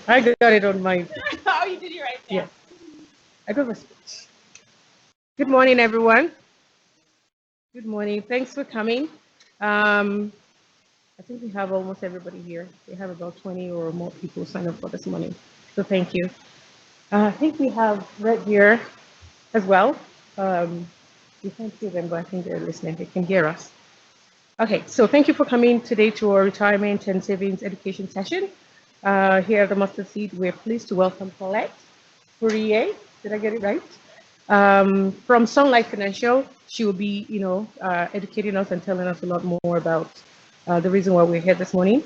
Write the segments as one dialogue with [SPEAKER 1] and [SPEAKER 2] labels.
[SPEAKER 1] I got it on my.
[SPEAKER 2] Oh, you did it right there.
[SPEAKER 1] Yeah. I got my speech. Good morning, everyone. Good morning. Thanks for coming. I think we have almost everybody here. We have about 20 or more people signed up for this morning. So thank you. I think we have Red here as well. We can't see them, but I think they're listening. They can hear us. Okay, so thank you for coming today to our retirement and savings education session. Here at the Mustard Seed, we're pleased to welcome Paulette Fourier. Did I get it right? From Sun Life Financial. She will be, educating us and telling us a lot more about the reason why we're here this morning.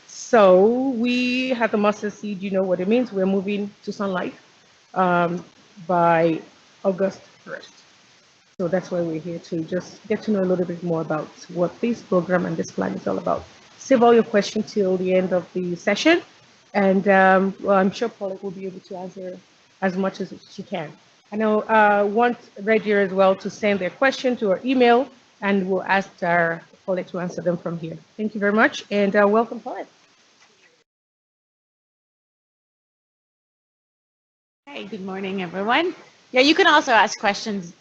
[SPEAKER 1] So we have the Mustard Seed. You know what it means. We're moving to Sun Life by August 1st. So that's why we're here to just get to know a little bit more about what this program and this plan is all about. Save all your questions till the end of the session, and well, I'm sure Paulette will be able to answer as much as she can. I know want Red here as well to send their question to our email, and we'll ask our Paulette to answer them from here. Thank you very much, and welcome, Paulette.
[SPEAKER 2] Hey, good morning, everyone. Yeah, you can also ask questions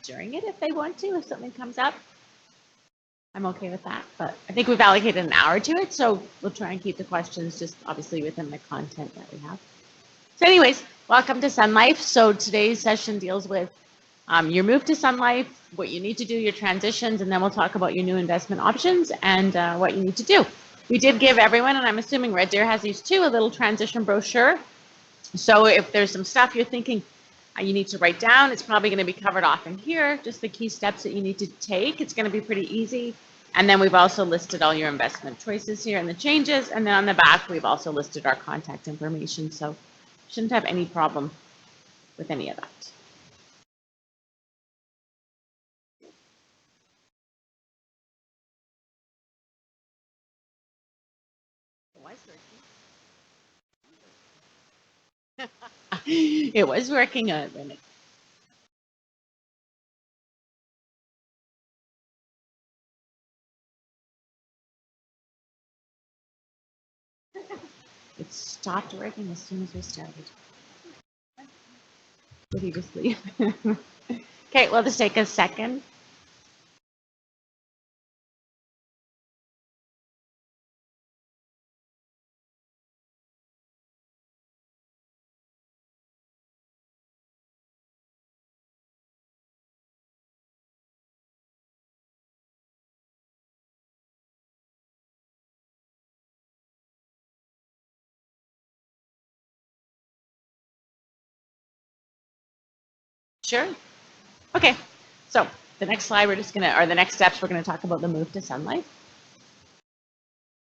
[SPEAKER 2] during it if they want to, if something comes up. I'm okay with that, but I think we've allocated an hour to it, so we'll try and keep the questions just obviously within the content that we have. So anyways, welcome to Sun Life. So today's session deals with your move to Sun Life, what you need to do, your transitions, and then we'll talk about your new investment options and what you need to do. We did give everyone, and I'm assuming Red Deer has these too, a little transition brochure. So if there's some stuff you're thinking you need to write down, it's probably going to be covered off in here, just the key steps that you need to take. It's going to be pretty easy. And then we've also listed all your investment choices here and the changes. And then on the back, we've also listed our contact information. So shouldn't have any problem with any of that. It was working a minute. It stopped working as soon as we started. Did he just leave? Okay, we'll just take a second. Sure. Okay. So the next slide, the next steps, we're gonna talk about the move to Sun Life.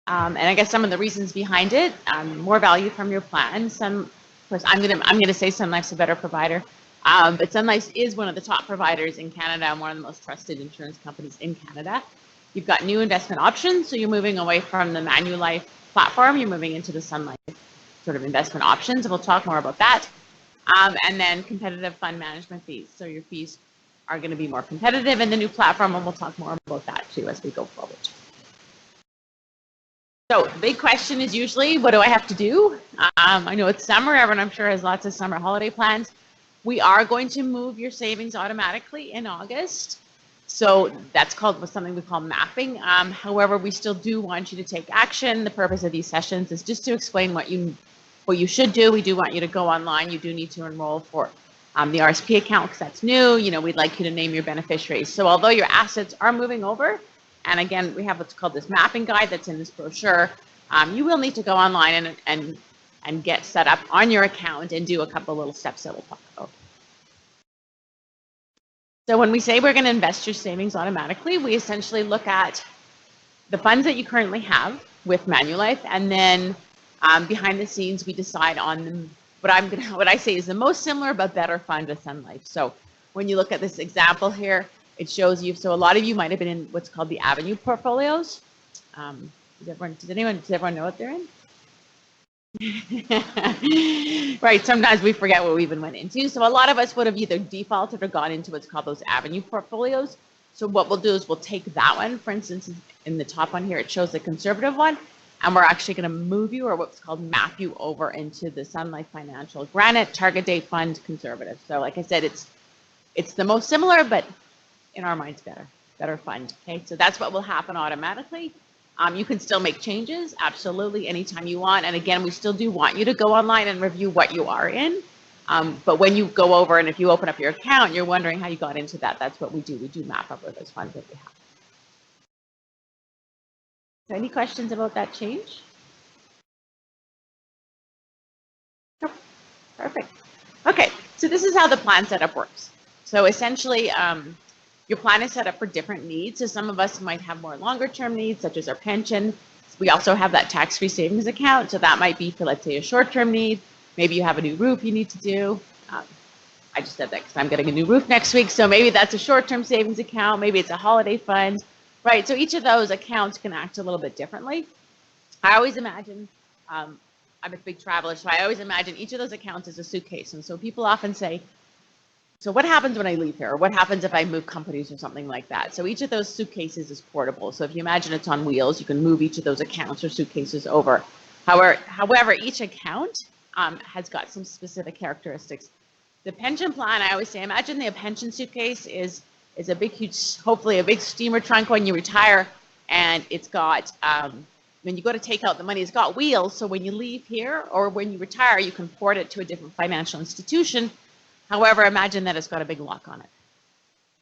[SPEAKER 2] And I guess some of the reasons behind it, more value from your plan. Of course, I'm gonna say Sun Life's a better provider, but Sun Life is one of the top providers in Canada and one of the most trusted insurance companies in Canada. You've got new investment options, so you're moving away from the Manulife platform. You're moving into the Sun Life sort of investment options, and we'll talk more about that. And then competitive fund management fees. So your fees are going to be more competitive in the new platform, and we'll talk more about that too as we go forward. So the big question is usually, what do I have to do? I know it's summer. Everyone, I'm sure, has lots of summer holiday plans. We are going to move your savings automatically in August. So that's called something we call mapping. However, we still do want you to take action. The purpose of these sessions is just to explain what you should do. We do want you to go online. You do need to enroll for the RSP account because that's new. You know, we'd like you to name your beneficiaries. So although your assets are moving over, and again, we have what's called this mapping guide that's in this brochure, you will need to go online and get set up on your account and do a couple little steps that we'll talk about. So when we say we're going to invest your savings automatically, we essentially look at the funds that you currently have with Manulife, and then behind the scenes, we decide on what I say is the most similar but better fund with Sun Life. So when you look at this example here, it shows you. So a lot of you might have been in what's called the Avenue portfolios. Does everyone know what they're in? Right. Sometimes we forget what we even went into. So a lot of us would have either defaulted or gone into what's called those Avenue portfolios. So what we'll do is we'll take that one, for instance, in the top one here, it shows the conservative one. And we're actually going to move you, or what's called map you, over into the Sun Life Financial Granite Target Date Fund Conservative. So like I said, it's the most similar, but in our minds, better fund. Okay, so that's what will happen automatically. You can still make changes, absolutely, anytime you want. And again, we still do want you to go online and review what you are in. But when you go over and if you open up your account, you're wondering how you got into that, that's what we do. We do map over those funds that we have. So any questions about that change? Oh, perfect. Okay, so this is how the plan setup works. So essentially, your plan is set up for different needs. So some of us might have more longer term needs, such as our pension. We also have that tax-free savings account. So that might be for, let's say, a short-term need. Maybe you have a new roof you need to do. I just said that because I'm getting a new roof next week. So maybe that's a short-term savings account. Maybe it's a holiday fund. Right, so each of those accounts can act a little bit differently. I always imagine, I'm a big traveler, so I always imagine each of those accounts is a suitcase. And so people often say, so what happens when I leave here? Or what happens if I move companies or something like that? So each of those suitcases is portable. So if you imagine it's on wheels, you can move each of those accounts or suitcases over. However, each account has got some specific characteristics. The pension plan, I always say, imagine the pension suitcase is a big, huge, hopefully a big steamer trunk when you retire, and it's got, when you go to take out the money, it's got wheels, so when you leave here or when you retire, you can port it to a different financial institution. However, imagine that it's got a big lock on it.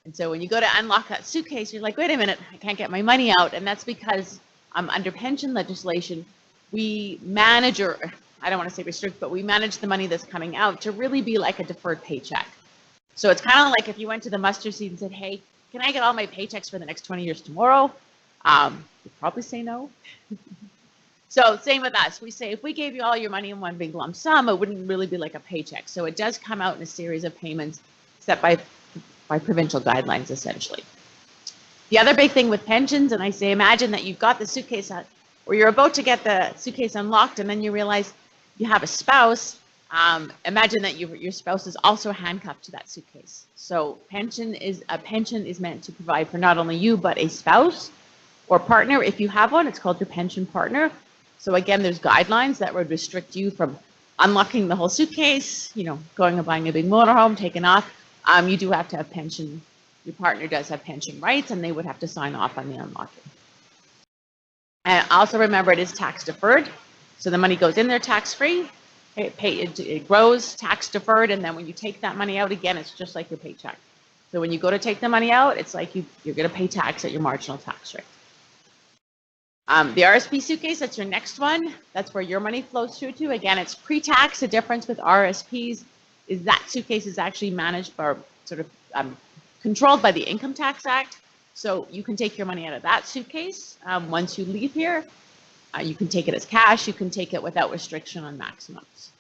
[SPEAKER 2] And so when you go to unlock that suitcase, you're like, wait a minute, I can't get my money out, and that's because under pension legislation, we manage, or I don't want to say restrict, but we manage the money that's coming out to really be like a deferred paycheck. So it's kind of like if you went to the muster seat and said, hey, can I get all my paychecks for the next 20 years tomorrow? You'd probably say no. So same with us. We say if we gave you all your money in one big lump sum, it wouldn't really be like a paycheck. So it does come out in a series of payments set by provincial guidelines, essentially. The other big thing with pensions, and I say imagine that you've got the suitcase out, or you're about to get the suitcase unlocked, and then you realize you have a spouse. Imagine that your spouse is also handcuffed to that suitcase. So a pension is meant to provide for not only you, but a spouse or partner. If you have one, it's called your pension partner. So again, there's guidelines that would restrict you from unlocking the whole suitcase, going and buying a big motorhome, taking off. You do have to have pension. Your partner does have pension rights, and they would have to sign off on the unlocking. And also remember, it is tax deferred. So the money goes in there tax-free. It grows tax deferred, and then when you take that money out again, it's just like your paycheck. So when you go to take the money out, it's like you're going to pay tax at your marginal tax rate. The RSP suitcase, that's your next one. That's where your money flows through to. Again, it's pre-tax. The difference with RSPs is that suitcase is actually managed sort of controlled by the Income Tax Act. So you can take your money out of that suitcase once you leave here. You can take it as cash. You can take it without restriction on maximums.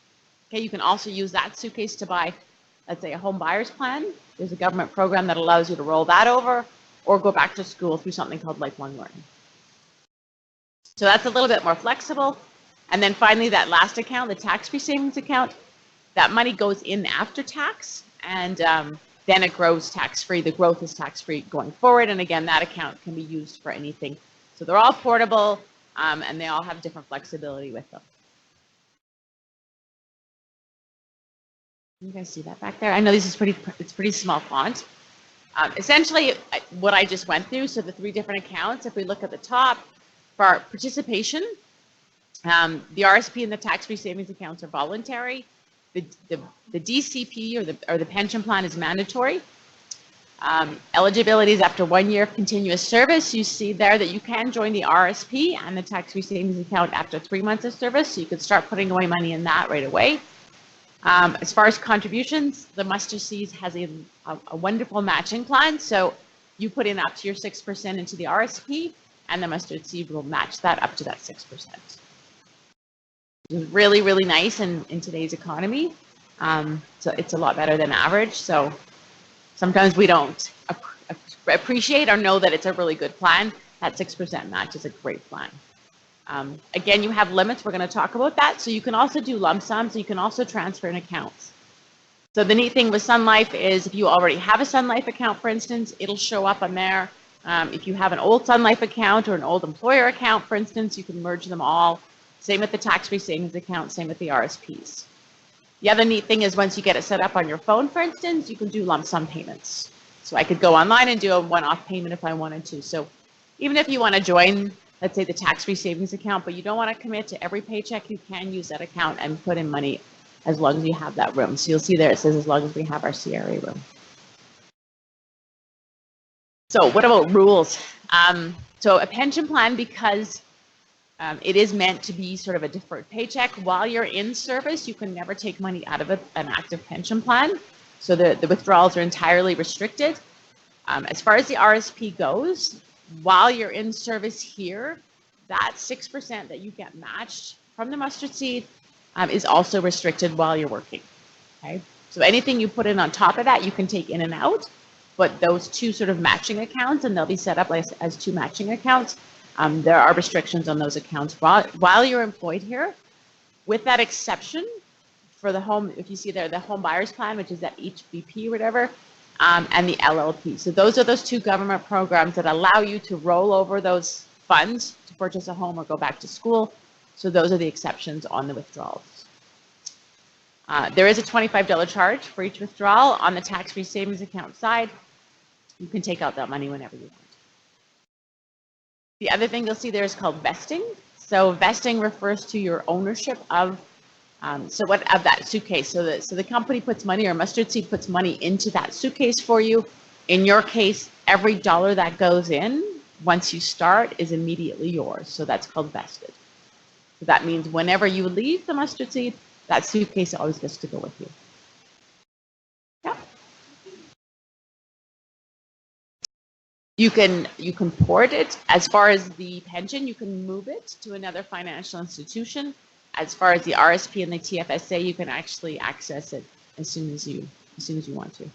[SPEAKER 2] Okay, you can also use that suitcase to buy, let's say, a home buyer's plan. There's a government program that allows you to roll that over or go back to school through something called lifelong learning. So that's a little bit more flexible. And then finally, that last account, the tax-free savings account, that money goes in after tax, and then it grows tax-free. The growth is tax-free going forward. And again, that account can be used for anything. So they're all portable, and they all have different flexibility with them. You guys see that back there? I know this is it's pretty small font. Essentially, what I just went through, so the 3 different accounts, if we look at the top, for participation, the RSP and the tax-free savings accounts are voluntary. The DCP or the pension plan is mandatory. Eligibility is after 1 year of continuous service. You see there that you can join the RSP and the tax-free savings account after 3 months of service, so you could start putting away money in that right away. As far as contributions, the Mustard Seed has a wonderful matching plan. So you put in up to your 6% into the RSP, and the Mustard Seed will match that up to that 6%. It's really, really nice in today's economy. So it's a lot better than average. So sometimes we don't appreciate or know that it's a really good plan. That 6% match is a great plan. Again, you have limits. We're going to talk about that. So you can also do lump sums. You can also transfer in accounts. So the neat thing with Sun Life is if you already have a Sun Life account, for instance, it'll show up on there. If you have an old Sun Life account or an old employer account, for instance, you can merge them all. Same with the tax-free savings account, same with the RSPs. The other neat thing is once you get it set up on your phone, for instance, you can do lump sum payments. So I could go online and do a one-off payment if I wanted to. So even if you want to join, let's say, the tax-free savings account, but you don't want to commit to every paycheck, you can use that account and put in money as long as you have that room. So you'll see there it says as long as we have our CRA room. So what about rules? So a pension plan, because it is meant to be sort of a deferred paycheck. While you're in service, you can never take money out of an active pension plan. So the withdrawals are entirely restricted. As far as the RSP goes, while you're in service here, that 6% that you get matched from the Mustard Seed is also restricted while you're working. Okay, so anything you put in on top of that, you can take in and out. But those 2 sort of matching accounts, and they'll be set up as 2 matching accounts, there are restrictions on those accounts while you're employed here, with that exception for the home, if you see there, the home buyer's plan, which is that HBP or whatever, and the LLP. So those are those 2 government programs that allow you to roll over those funds to purchase a home or go back to school. So those are the exceptions on the withdrawals. There is a $25 charge for each withdrawal. On the tax-free savings account side, you can take out that money whenever you want. The other thing you'll see there is called vesting. So vesting refers to your ownership of that suitcase. So the company puts money, or Mustard Seed puts money into that suitcase for you. In your case, every dollar that goes in once you start is immediately yours. So that's called vested. So that means whenever you leave the Mustard Seed, that suitcase always gets to go with you. Yeah. You can port it. As far as the pension, you can move it to another financial institution. As far as the RSP and the TFSA, you can actually access it as soon as you want to.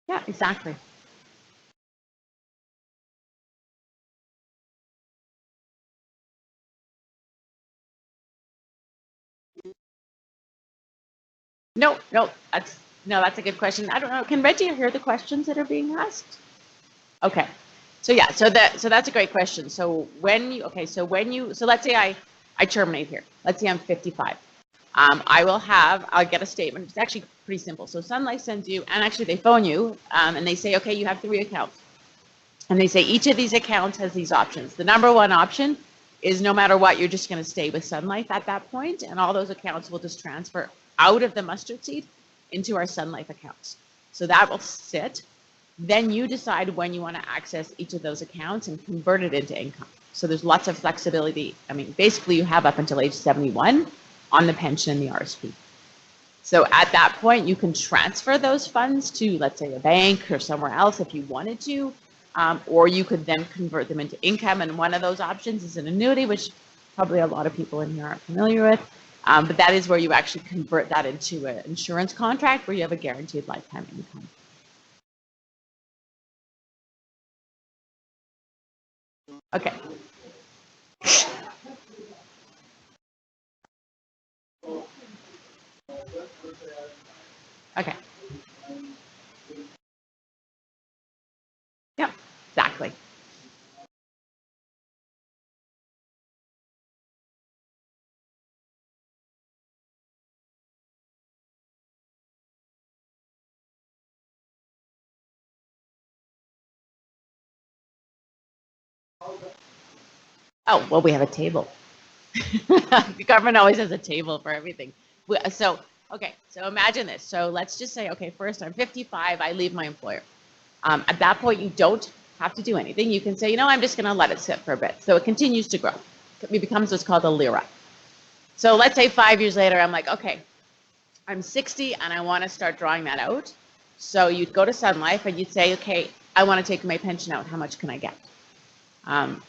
[SPEAKER 2] Yeah, exactly. No, that's a good question. I don't know. Can Reggie hear the questions that are being asked? Okay. So yeah, so that's a great question. So so let's say I terminate here. Let's say I'm 55. I'll get a statement. It's actually pretty simple. So Sun Life sends you, and actually they phone you, and they say, okay, you have 3 accounts. And they say each of these accounts has these options. The number 1 option is no matter what, you're just going to stay with Sun Life at that point, and all those accounts will just transfer out of the Mustard Seed into our Sun Life accounts. So that will sit. Then you decide when you want to access each of those accounts and convert it into income. So there's lots of flexibility. I mean, basically you have up until age 71 on the pension and the RSP. So at that point, you can transfer those funds to, let's say, a bank or somewhere else if you wanted to, or you could then convert them into income. And one of those options is an annuity, which probably a lot of people in here aren't familiar with. But that is where you actually convert that into an insurance contract where you have a guaranteed lifetime income. Okay. Okay. Yep, exactly. Oh, well, we have a table. The government always has a table for everything. So, okay, so imagine this. So let's just say, okay, first I'm 55, I leave my employer. At that point, you don't have to do anything. You can say, you know, I'm just going to let it sit for a bit. So it continues to grow. It becomes what's called a lira. So let's say 5 years later, I'm like, okay, I'm 60 and I want to start drawing that out. So you'd go to Sun Life and you'd say, okay, I want to take my pension out. How much can I get?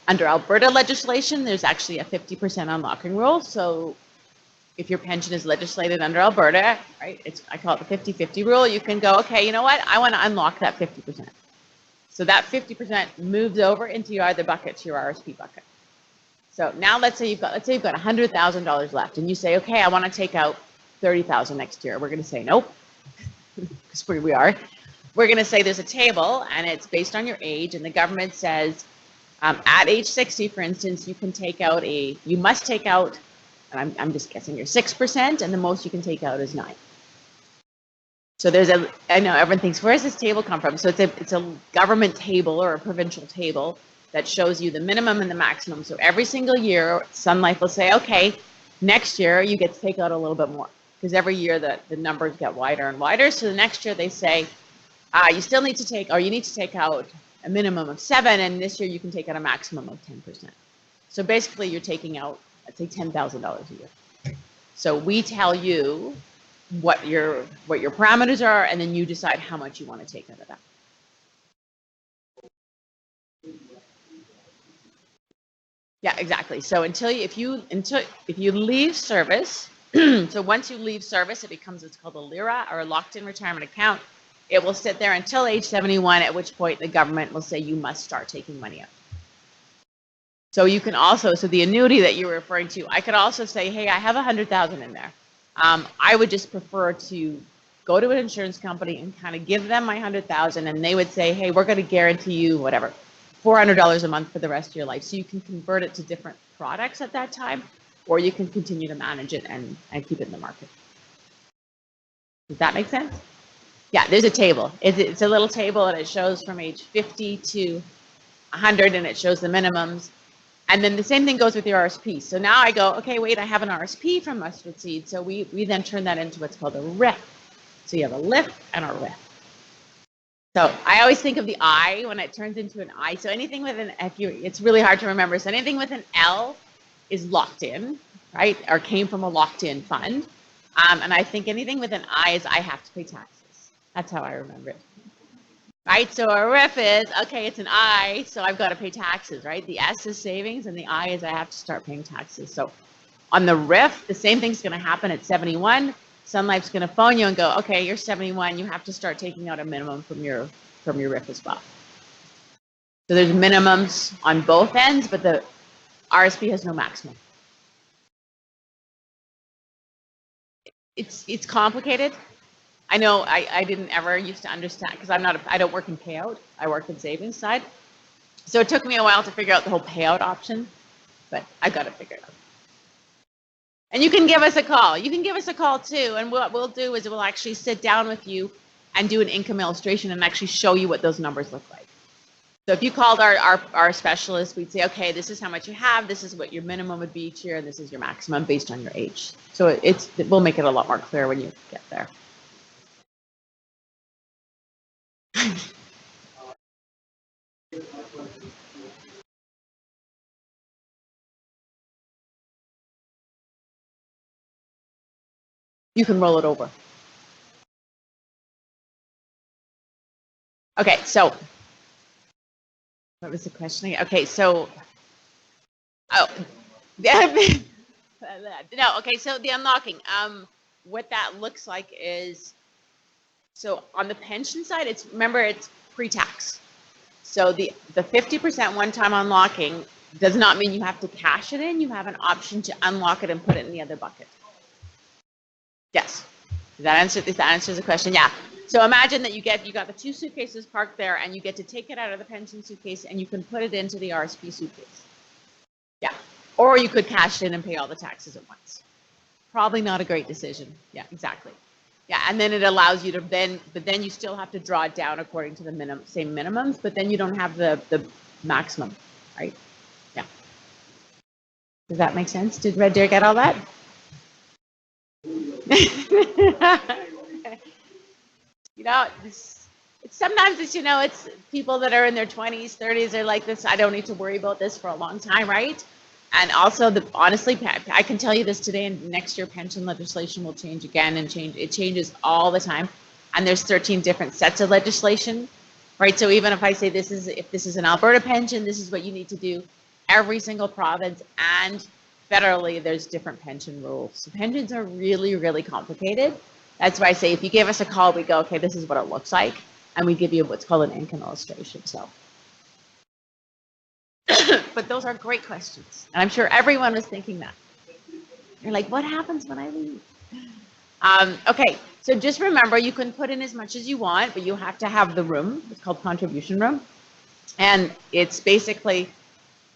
[SPEAKER 2] Under Alberta legislation, there's actually a 50% unlocking rule. So if your pension is legislated under Alberta, right, I call it the 50-50 rule. You can go, okay, you know what? I want to unlock that 50%. So that 50% moves over into your other bucket, to your RSP bucket. So now let's say you've got $100,000 left, and you say, okay, I want to take out 30,000 next year. We're going to say nope, because we are. We're going to say there's a table, and it's based on your age, and the government says at age 60, for instance, you must take out, and I'm just guessing, you're 6%, and the most you can take out is 9. So I know everyone thinks, where does this table come from? So it's a government table or a provincial table that shows you the minimum and the maximum. So every single year, Sun Life will say, okay, next year you get to take out a little bit more, because every year the numbers get wider and wider. So the next year they say, you still need to take out a minimum of 7, and this year you can take out a maximum of 10%. So basically you're taking out, let's say, $10,000 a year. So we tell you what your parameters are, and then you decide how much you want to take out of that. Yeah, exactly. So if you leave service, so once you leave service, it becomes what's called a LIRA, or a locked-in retirement account. It will sit there until age 71, at which point the government will say you must start taking money out. So you can also, so the annuity that you were referring to, I could also say, hey, I have 100,000 in there. I would just prefer to go to an insurance company and kind of give them my 100,000, and they would say, hey, we're going to guarantee you whatever, $400 a month for the rest of your life. So you can convert it to different products at that time, or you can continue to manage it and keep it in the market. Does that make sense? Yeah, there's a table. It's a little table, and it shows from age 50 to 100, and it shows the minimums. And then the same thing goes with your RSP. So now I go, okay, wait, I have an RSP from Mustard Seed. So we then turn that into what's called a RIF. So you have a LIF and a RIF. So I always think of the I when it turns into an I. So anything with an F, it's really hard to remember. So anything with an L is locked in, right? Or came from a locked in fund. And I think anything with an I is I have to pay taxes. That's how I remember it. Right, so a RIF is, okay, it's an I, so I've got to pay taxes, right? The S is savings, and the I is I have to start paying taxes. So on the RIF, the same thing's going to happen at 71. Sun Life's going to phone you and go, okay, you're 71, you have to start taking out a minimum from your RIF as well. So there's minimums on both ends, but the RSP has no maximum. It's complicated. I know I didn't ever used to understand, because I don't work in payout. I work in savings side. So it took me a while to figure out the whole payout option, but I got to figure it out. And you can give us a call. You can give us a call too. And what we'll do is we'll actually sit down with you and do an income illustration and actually show you what those numbers look like. So if you called our specialist, we'd say, okay, this is how much you have. This is what your minimum would be each year. And this is your maximum based on your age. So we'll make it a lot more clear when you get there. you can roll it over. Okay, so what was the question again? Okay, so oh, no, okay, so the unlocking. What that looks like is, so on the pension side, remember it's pre-tax. So the 50% one-time unlocking does not mean you have to cash it in. You have an option to unlock it and put it in the other bucket. Yes. Does that answers the question? Yeah. So imagine that you got the 2 suitcases parked there, and you get to take it out of the pension suitcase and you can put it into the RSP suitcase. Yeah. Or you could cash it in and pay all the taxes at once. Probably not a great decision. Yeah, exactly. Yeah, and then it allows you to but then you still have to draw it down according to the same minimums, but then you don't have the maximum, right? Yeah. Does that make sense? Did Red Deer get all that? Sometimes it's people that are in their 20s, 30s are like this. I don't need to worry about this for a long time, right? And also, honestly, I can tell you this today, and next year pension legislation will change again, and it changes all the time. And there's 13 different sets of legislation, right? So even if I say if this is an Alberta pension, this is what you need to do. Every single province and federally, there's different pension rules. So pensions are really, really complicated. That's why I say if you give us a call, we go, okay, this is what it looks like, and we give you what's called an income illustration. So. But those are great questions. And I'm sure everyone was thinking that. You're like, what happens when I leave? Okay, so just remember, you can put in as much as you want, but you have to have the room. It's called contribution room. And it's basically,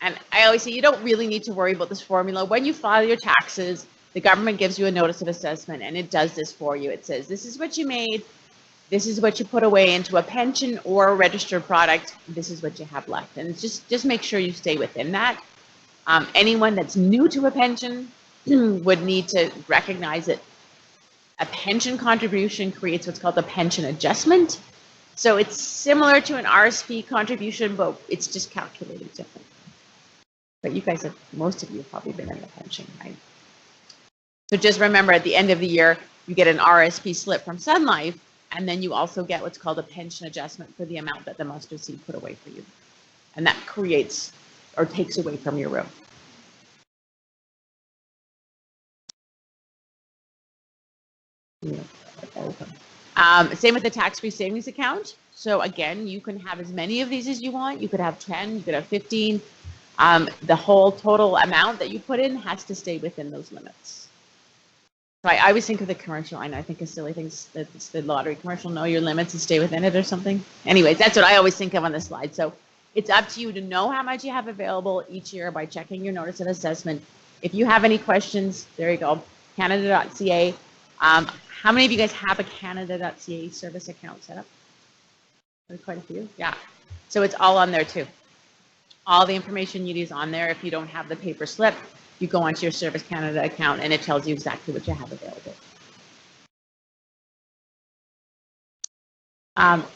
[SPEAKER 2] and I always say, you don't really need to worry about this formula. When you file your taxes, the government gives you a notice of assessment, and it does this for you. It says, this is what you made. This is what you put away into a pension or a registered product. This is what you have left. And it's just make sure you stay within that. Anyone that's new to a pension would need to recognize that a pension contribution creates what's called a pension adjustment. So it's similar to an RSP contribution, but it's just calculated differently. But you guys most of you have probably been in the pension, right? So just remember, at the end of the year, you get an RSP slip from Sun Life, and then you also get what's called a pension adjustment for the amount that the mustard seed put away for you. And that creates or takes away from your room. Same with the tax-free savings account. So again, you can have as many of these as you want. You could have 10, you could have 15. The whole total amount that you put in has to stay within those limits. So I always think of the commercial. I know, I think of silly things. It's the lottery commercial, know your limits and stay within it or something. Anyways, that's what I always think of on this slide. So it's up to you to know how much you have available each year by checking your notice of assessment. If you have any questions, there you go, Canada.ca. How many of you guys have a Canada.ca service account set up? There's quite a few, yeah. So it's all on there too. All the information you need is on there. If you don't have the paper slip, you go onto your Service Canada account and it tells you exactly what you have available.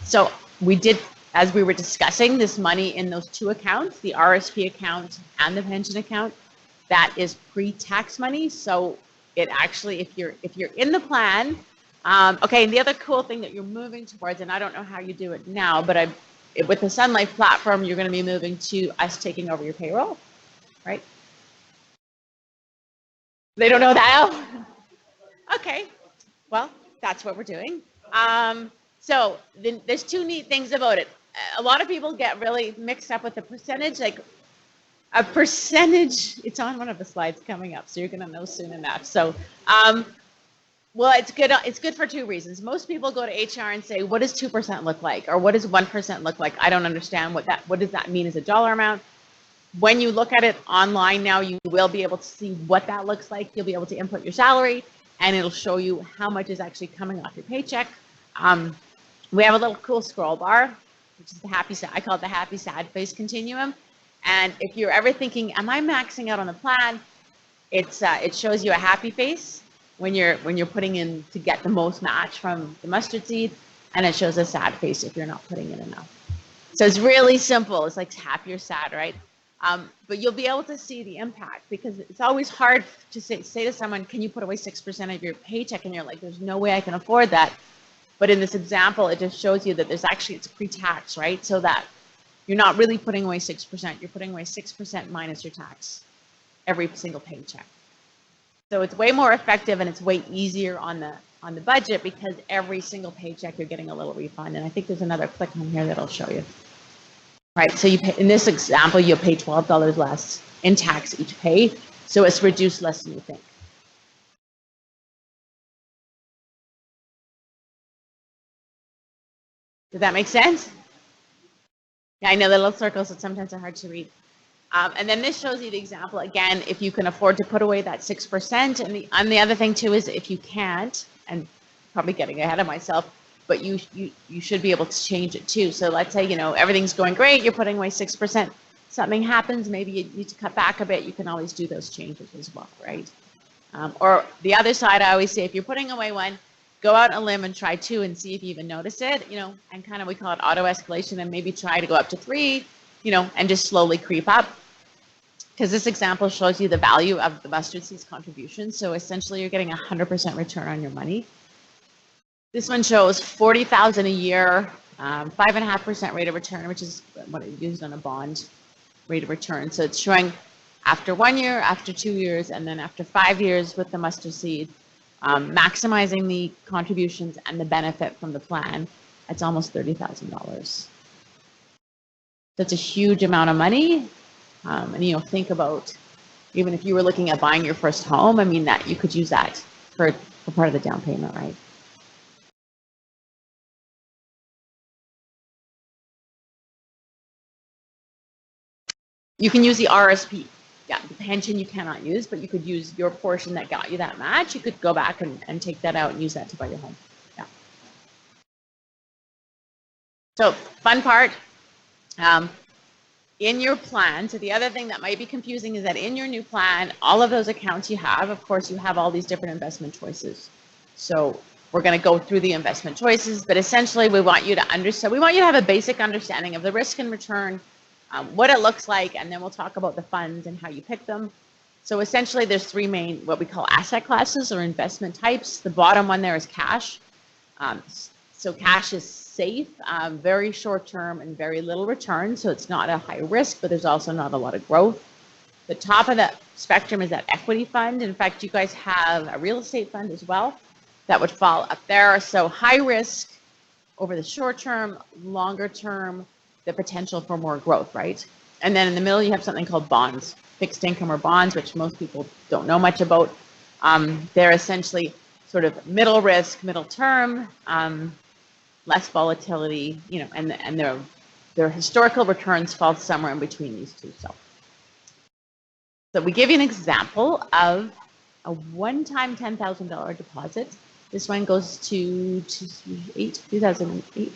[SPEAKER 2] So we did, as we were discussing, this money in those 2 accounts, the RSP account and the pension account, that is pre-tax money. So it actually, if you're in the plan, okay, and the other cool thing that you're moving towards, and I don't know how you do it now, but with the Sun Life platform, you're going to be moving to us taking over your payroll, right? They don't know that? Okay, well, that's what we're doing. So there's 2 neat things about it. A lot of people get really mixed up with the percentage, like a percentage, it's on one of the slides coming up, so you're gonna know soon enough. So, well, it's good for 2 reasons. Most people go to HR and say, what does 2% look like? Or what does 1% look like? I don't understand what does that mean as a dollar amount? When you look at it online now, you will be able to see what that looks like. You'll be able to input your salary, and it'll show you how much is actually coming off your paycheck. We have a little cool scroll bar, which is the happy, I call it the happy sad face continuum. And if you're ever thinking, am I maxing out on the plan? It shows you a happy face when you're putting in to get the most match from the mustard seed, and it shows a sad face if you're not putting in enough. So it's really simple. It's like happy or sad, right? But you'll be able to see the impact, because it's always hard to say to someone, can you put away 6% of your paycheck? And you're like, there's no way I can afford that. But in this example, it just shows you that there's actually, it's pre-tax, right? So that you're not really putting away 6%, you're putting away 6% minus your tax every single paycheck. So it's way more effective, and it's way easier on the budget, because every single paycheck you're getting a little refund. And I think there's another click on here that'll show you. Right, so you pay, in this example, you'll pay $12 less in tax each pay, so it's reduced less than you think. Does that make sense? Yeah, I know the little circles that sometimes are hard to read. And then this shows you the example again, if you can afford to put away that 6%. And the other thing too is, if you can't, and probably getting ahead of myself, but you should be able to change it too. So let's say, everything's going great, you're putting away 6%, something happens, maybe you need to cut back a bit, you can always do those changes as well, right? Or the other side, I always say, if you're putting away one, go out on a limb and try 2 and see if you even notice it, and kind of, we call it auto escalation, and maybe try to go up to 3, and just slowly creep up. Because this example shows you the value of the mustard seeds contribution. So essentially you're getting 100% return on your money. This one shows $40,000 a year, 5.5% rate of return, which is what I used on a bond rate of return. So it's showing after 1 year, after 2 years, and then after 5 years with the mustard seed, maximizing the contributions and the benefit from the plan. It's almost $30,000. That's a huge amount of money. And think about, even if you were looking at buying your first home, I mean, that you could use that for part of the down payment, right? You can use the RSP. Yeah, the pension you cannot use, but you could use your portion that got you that match. You could go back and take that out and use that to buy your home. Yeah. So fun part. In your plan, so the other thing that might be confusing is that in your new plan, all of those accounts you have, of course, you have all these different investment choices. So we're going to go through the investment choices, but essentially we want you to understand, we want you to have a basic understanding of the risk and return, what it looks like, and then we'll talk about the funds and how you pick them. So essentially there's 3 main, what we call asset classes or investment types. The bottom one there is cash. So cash is safe, very short term and very little return. So it's not a high risk, but there's also not a lot of growth. The top of that spectrum is that equity fund. In fact, you guys have a real estate fund as well that would fall up there. So high risk over the short term, longer term, the potential for more growth, right? And then in the middle, you have something called bonds, fixed income or bonds, which most people don't know much about. They're essentially sort of middle risk, middle term, less volatility, and their historical returns fall somewhere in between these two. So we give you an example of a one-time $10,000 deposit. This one goes to 2008.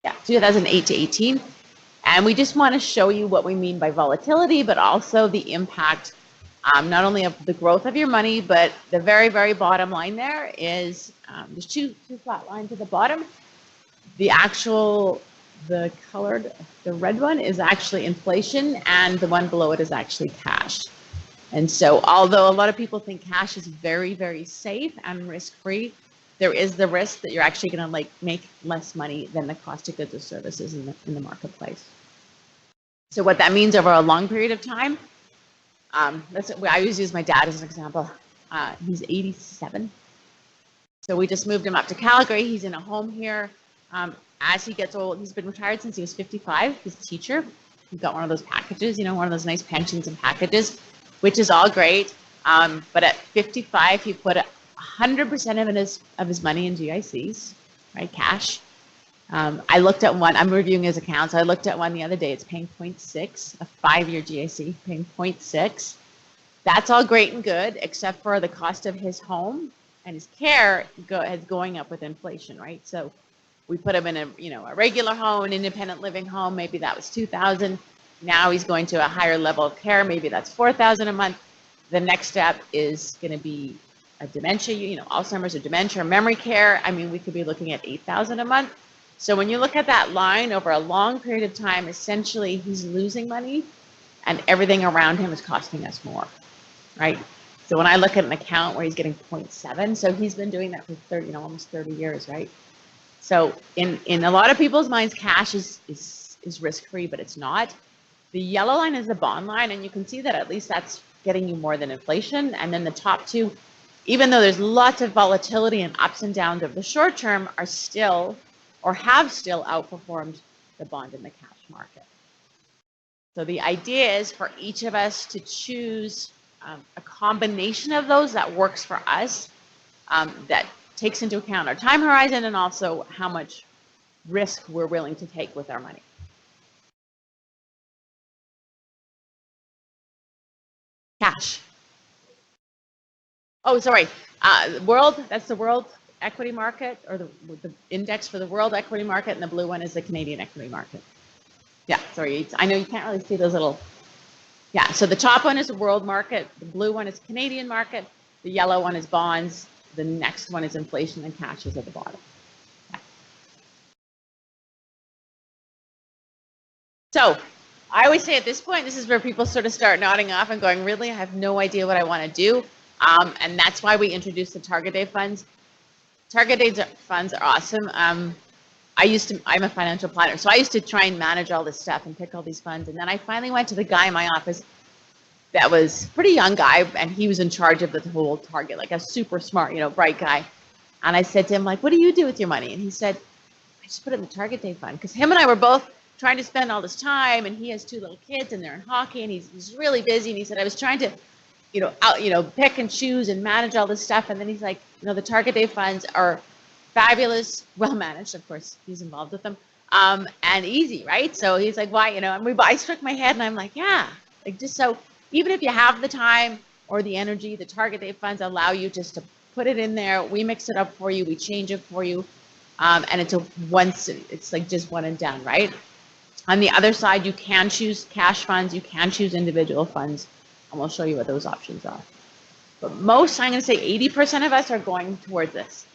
[SPEAKER 2] Yeah, 2008 to 18. And we just want to show you what we mean by volatility, but also the impact, not only of the growth of your money, but the very, very bottom line there is, there's two flat lines at the bottom. The red one is actually inflation, and the one below it is actually cash. And so although a lot of people think cash is very, very safe and risk-free, there is the risk that you're actually going to make less money than the cost of goods or services in the marketplace. So what that means over a long period of time, I always use my dad as an example. He's 87. So we just moved him up to Calgary. He's in a home here. As he gets old, he's been retired since he was 55. He's a teacher. He got one of those packages, one of those nice pensions and packages, which is all great. But at 55, he put 100% of his money in GICs, right, cash. I looked at one, I'm reviewing his accounts. I looked at one the other day. It's paying 0.6, a 5-year GIC, paying 0.6. That's all great and good, except for the cost of his home and his care is going up with inflation, right? So we put him in a regular home, an independent living home. Maybe that was $2,000. Now he's going to a higher level of care. Maybe that's $4,000 a month. The next step is going to be a dementia, Alzheimer's or dementia or memory care. I mean, we could be looking at $8,000 a month. So when you look at that line over a long period of time, essentially he's losing money and everything around him is costing us more, right? So when I look at an account where he's getting 0.7, so he's been doing that for 30, almost 30 years, right? So in a lot of people's minds, cash is risk-free, but it's not. The yellow line is the bond line, and you can see that at least that's getting you more than inflation. And then the top two, even though there's lots of volatility and ups and downs over the short term, are still or have still outperformed the bond and the cash market. So the idea is for each of us to choose a combination of those that works for us, that takes into account our time horizon and also how much risk we're willing to take with our money. Cash. Oh, sorry. That's the world equity market, or the index for the world equity market, and the blue one is the Canadian equity market. Yeah, sorry. I know you can't really see those little. Yeah, so the top one is the world market, the blue one is Canadian market, the yellow one is bonds, the next one is inflation, and cash is at the bottom. Yeah. So I always say at this point, this is where people sort of start nodding off and going, really, I have no idea what I want to do. And that's why we introduced the target date funds. Target date funds are awesome. I'm a financial planner, so I used to try and manage all this stuff and pick all these funds. And then I finally went to the guy in my office that was a pretty young guy, and he was in charge of the whole target, like a super smart, bright guy. And I said to him, like, what do you do with your money? And he said, I just put it in the target date fund. Because him and I were both trying to spend all this time, and he has 2 little kids, and they're in hockey, and he's really busy. And he said, I was trying to, pick and choose and manage all this stuff. And then he's like, the target date funds are fabulous, well managed. Of course, he's involved with them, and easy, right? So he's like, why, and I struck my head, and I'm like, yeah, like just so even if you have the time or the energy, the target date funds allow you just to put it in there. We mix it up for you, we change it for you, and it's like just one and done, right? On the other side, you can choose cash funds, you can choose individual funds, and we'll show you what those options are. But most, I'm going to say 80% of us are going towards this.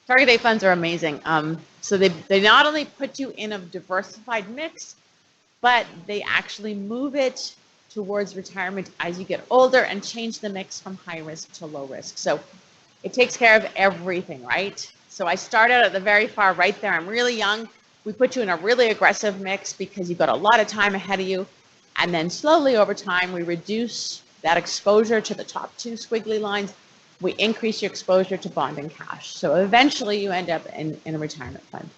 [SPEAKER 2] Target date funds are amazing. So they not only put you in a diversified mix, but they actually move it towards retirement as you get older and change the mix from high risk to low risk. So it takes care of everything, right? So I started at the very far right there. I'm really young. We put you in a really aggressive mix because you've got a lot of time ahead of you. And then slowly over time, we reduce that exposure to the top 2 squiggly lines. We increase your exposure to bond and cash. So eventually you end up in a retirement fund.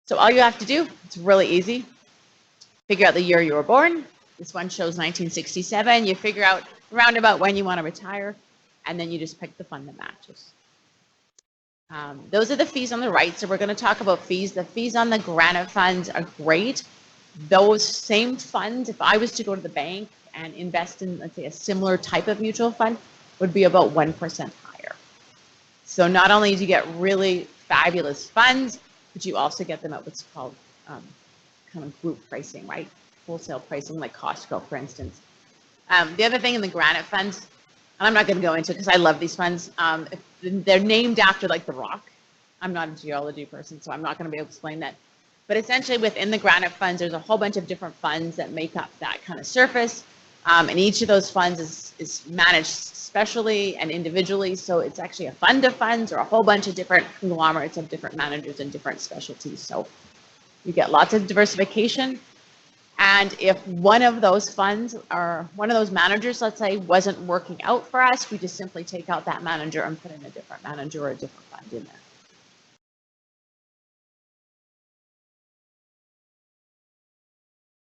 [SPEAKER 2] So all you have to do, it's really easy. Figure out the year you were born. This one shows 1967. You figure out around about when you want to retire, and then you just pick the fund that matches. Those are the fees on the right. So we're going to talk about fees. The fees on the Granite funds are great. Those same funds, if I was to go to the bank and invest in, let's say, a similar type of mutual fund, would be about 1% higher. So not only do you get really fabulous funds, but you also get them at what's called kind of group pricing, right? Wholesale pricing, like Costco, for instance. The other thing in the Granite funds, and I'm not going to go into it because I love these funds. They're named after like the rock. I'm not a geology person, so I'm not going to be able to explain that. But essentially within the Granite funds, there's a whole bunch of different funds that make up that kind of surface. And each of those funds is managed specially and individually. So it's actually a fund of funds or a whole bunch of different conglomerates of different managers and different specialties. So you get lots of diversification. And if one of those funds or one of those managers, let's say, wasn't working out for us, we just simply take out that manager and put in a different manager or a different fund in there.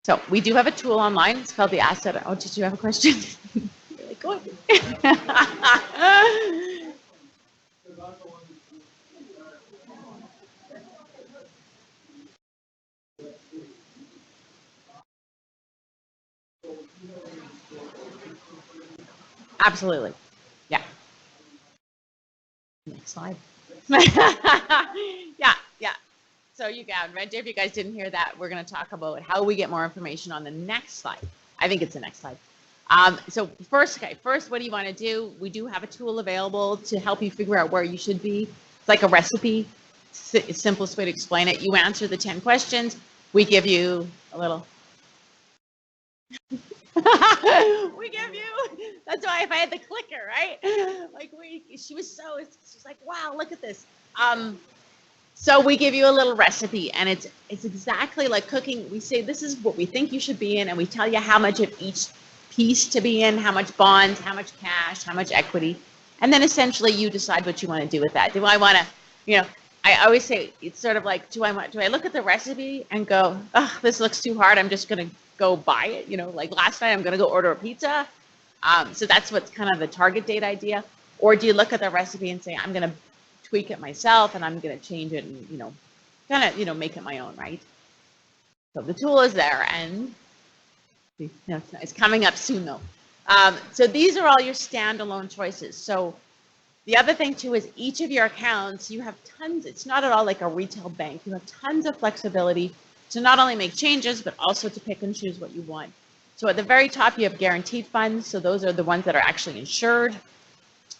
[SPEAKER 2] So we do have a tool online. It's called the Asset. Oh, did you have a question? You're like, go ahead. Absolutely. Yeah. Next slide. Yeah. So you got right there. If you guys didn't hear that, we're going to talk about how we get more information on the next slide. I think it's the next slide. So first, what do you want to do? We do have a tool available to help you figure out where you should be. It's like a recipe. Simplest way to explain it. You answer the 10 questions. We give you a little. We give you. That's why if I had the clicker, right? Like she's like, wow, look at this. So we give you a little recipe, and it's exactly like cooking. We say this is what we think you should be in, and we tell you how much of each piece to be in, how much bonds, how much cash, how much equity, and then essentially you decide what you want to do with that. Do I want to, I always say it's sort of like, do I look at the recipe and go, oh, this looks too hard, I'm just going to go buy it, like last night I'm going to go order a pizza. So that's what's kind of the target date idea. Or do you look at the recipe and say, I'm going to tweak it myself and I'm going to change it and, kind of, make it my own, right? So the tool is there, and it's coming up soon though. So these are all your standalone choices. So the other thing too is each of your accounts, you have tons, it's not at all like a retail bank. You have tons of flexibility to not only make changes, but also to pick and choose what you want. So at the very top, you have guaranteed funds. So those are the ones that are actually insured.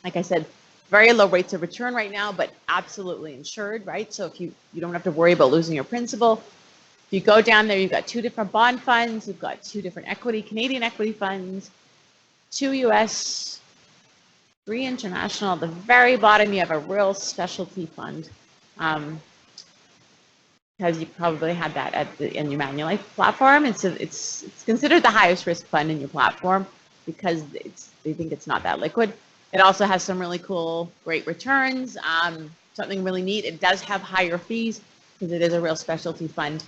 [SPEAKER 2] Like I said, very low rates of return right now, but absolutely insured, right? So if you don't have to worry about losing your principal. If you go down there, you've got 2 different bond funds, you've got 2 different Canadian equity funds, 2 US, 3 international. At the very bottom, you have a real specialty fund. Because you probably had that in your Manulife platform. And so it's considered the highest risk fund in your platform because they think it's not that liquid. It also has some really cool, great returns. Something really neat, it does have higher fees because it is a real specialty fund,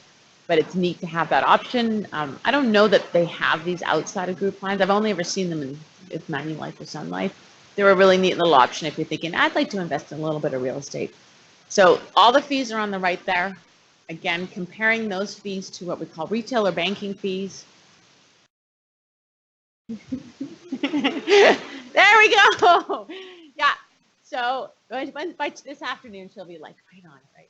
[SPEAKER 2] but it's neat to have that option. I don't know that they have these outside of group plans. I've only ever seen them in Manulife or Sun Life. They're a really neat little option if you're thinking, I'd like to invest in a little bit of real estate. So all the fees are on the right there. Again, comparing those fees to what we call retail or banking fees. There we go. Yeah. So by this afternoon, she'll be like right on it, right?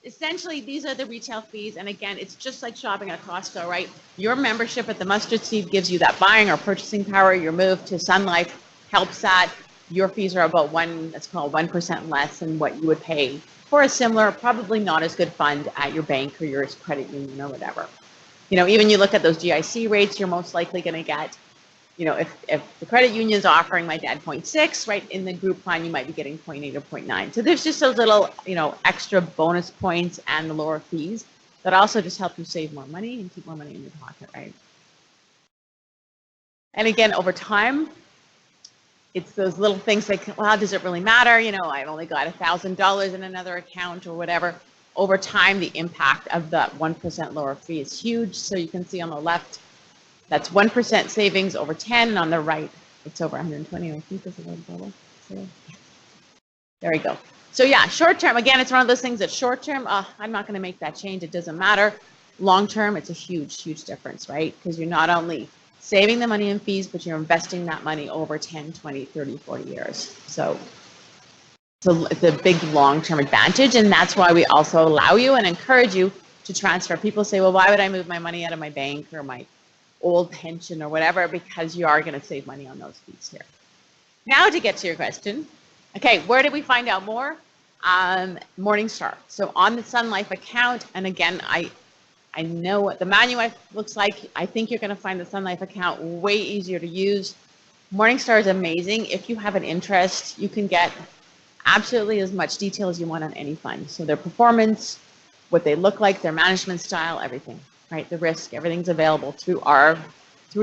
[SPEAKER 2] Essentially, these are the retail fees. And again, it's just like shopping at Costco, right? Your membership at the Mustard Seed gives you that buying or purchasing power. Your move to Sun Life helps that. Your fees are about 1% less than what you would pay for a similar, probably not as good fund at your bank or your credit union or whatever. Even you look at those GIC rates, you're most likely going to get, if the credit union is offering my dad 0.6, right, in the group plan, you might be getting 0.8 or 0.9. So there's just those little, extra bonus points and the lower fees that also just help you save more money and keep more money in your pocket, right? And again, over time, it's those little things like, well, does it really matter? I've only got $1,000 in another account or whatever. Over time, the impact of that 1% lower fee is huge. So you can see on the left, that's 1% savings over 10, and on the right, it's over 120. I think this is a little. So there we go. So yeah, short term, again, it's one of those things that short term, I'm not going to make that change. It doesn't matter. Long term, it's a huge, huge difference, right? Because you're not only saving the money in fees, but you're investing that money over 10, 20, 30, 40 years. So it's a big long-term advantage. And that's why we also allow you and encourage you to transfer. People say, well, why would I move my money out of my bank or my old pension or whatever? Because you are going to save money on those fees here. Now to get to your question. Okay, where did we find out more? Morningstar. So on the Sun Life account, and again, I know what the Manulife looks like. I think you're going to find the Sun Life account way easier to use. Morningstar is amazing. If you have an interest, you can get absolutely as much detail as you want on any fund. So their performance, what they look like, their management style, everything, right? The risk, everything's available through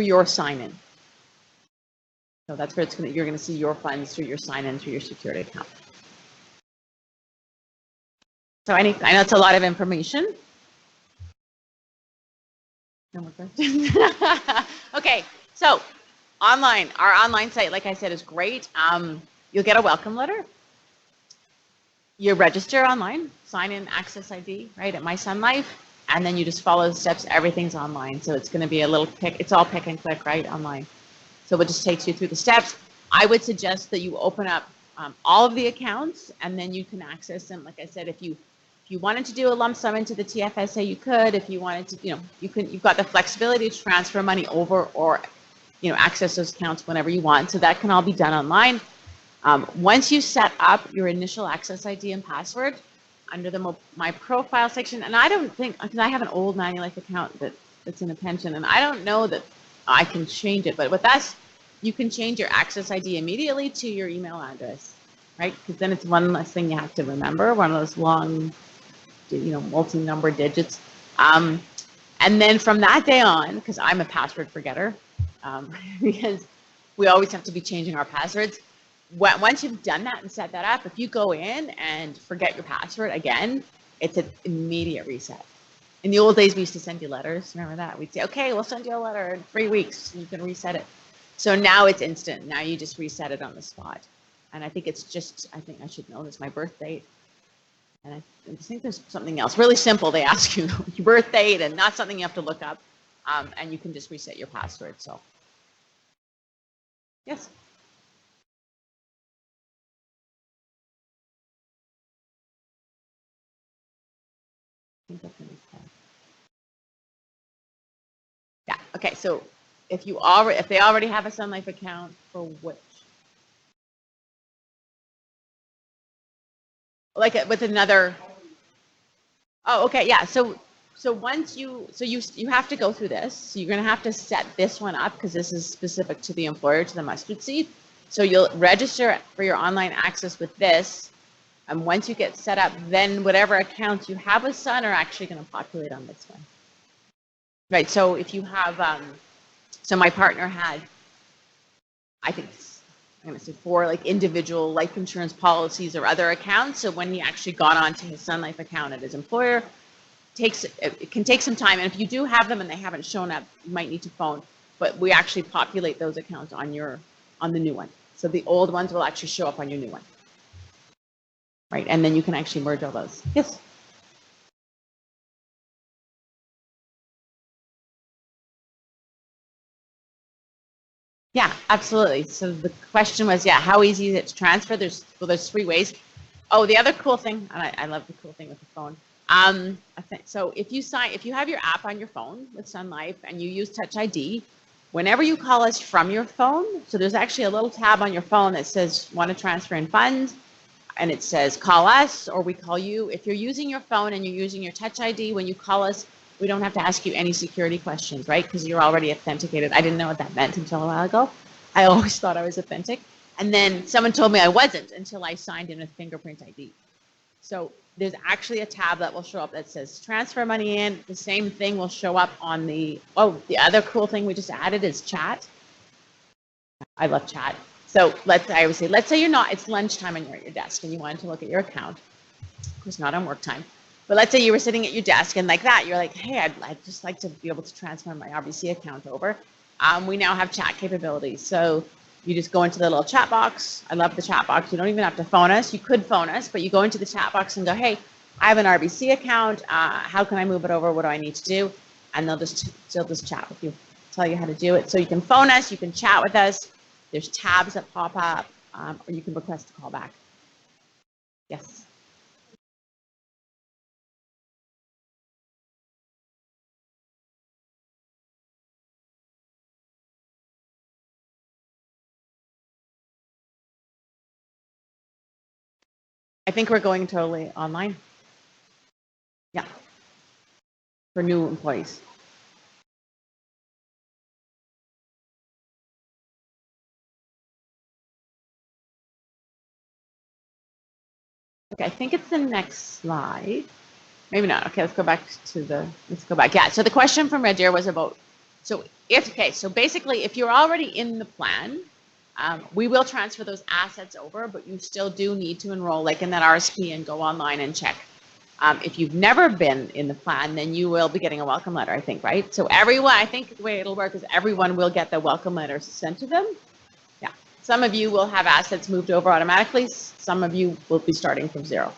[SPEAKER 2] your sign-in. So that's where you're going to see your funds through your sign-in, through your security account. So I know it's a lot of information. No more questions. Okay, so our online site, like I said, is great. You'll get a welcome letter. You register online, sign in, access ID, right, at My Sun Life, and then you just follow the steps. Everything's online, so it's going to be a little it's all pick and click, right, online. So it just takes you through the steps. I would suggest that you open up all of the accounts, and then you can access them. Like I said, if you wanted to do a lump sum into the TFSA, you could. If you wanted to, you've got the flexibility to transfer money over or access those accounts whenever you want. So that can all be done online. Once you set up your initial access ID and password under the My Profile section, and I don't think, because I have an old Manulife account that's in a pension, and I don't know that I can change it, but with us, you can change your access ID immediately to your email address, right? Because then it's one less thing you have to remember, one of those long, multi-number digits. And then from that day on, because I'm a password forgetter, because we always have to be changing our passwords. Once you've done that and set that up, if you go in and forget your password again, it's an immediate reset. In the old days, we used to send you letters. Remember that? We'd say, okay, we'll send you a letter in 3 weeks. You can reset it. So now it's instant. Now you just reset it on the spot. And I think it's just, I think I should know this, my birth date. And I think there's something else really simple. They ask you your birth date and not something you have to look up. And you can just reset your password. So, yes. Yeah. Okay. So if they already have a Sun Life account, for which, like with another. Oh, okay. Yeah. So once you have to go through this. So you're going to have to set this one up because this is specific to the employer, to the mustard seed. So you'll register for your online access with this. And once you get set up, then whatever accounts you have with Sun are actually going to populate on this one. Right. So if you have, so my partner had, I think I'm going to say 4 like individual life insurance policies or other accounts. So when he actually got onto his Sun Life account at his employer, it can take some time. And if you do have them and they haven't shown up, you might need to phone. But we actually populate those accounts on the new one. So the old ones will actually show up on your new one. Right, and then you can actually merge all those. Yes. Yeah, absolutely. So the question was, yeah, how easy is it to transfer? There's 3 ways. Oh, the other cool thing, and I love the cool thing with the phone. So if you have your app on your phone with Sun Life and you use Touch ID, whenever you call us from your phone, so there's actually a little tab on your phone that says want to transfer in funds. And it says call us or we call you. If you're using your phone and you're using your Touch ID, when you call us, we don't have to ask you any security questions, right? Because you're already authenticated. I didn't know what that meant until a while ago. I always thought I was authentic. And then someone told me I wasn't until I signed in with Fingerprint ID. So there's actually a tab that will show up that says transfer money in. The same thing will show up on the other cool thing we just added is chat. I love chat. So let's say it's lunchtime and you're at your desk and you wanted to look at your account. Of course, not on work time. But let's say you were sitting at your desk and like that, you're like, hey, I'd just like to be able to transfer my RBC account over. We now have chat capabilities. So you just go into the little chat box. I love the chat box. You don't even have to phone us. You could phone us, but you go into the chat box and go, hey, I have an RBC account. How can I move it over? What do I need to do? And they'll just chat with you, tell you how to do it. So you can phone us, you can chat with us. There's tabs that pop up, or you can request a call back. Yes. I think we're going totally online. Yeah. For new employees. Okay, I think it's the next slide. Maybe not. Okay, let's go back. Yeah, so the question from Red Deer was about, so basically if you're already in the plan, we will transfer those assets over, but you still do need to enroll like in that RSP and go online and check. If you've never been in the plan, then you will be getting a welcome letter, I think, right? So I think the way it'll work is everyone will get the welcome letter sent to them. Yeah, some of you will have assets moved over automatically. Some of you will be starting from 0.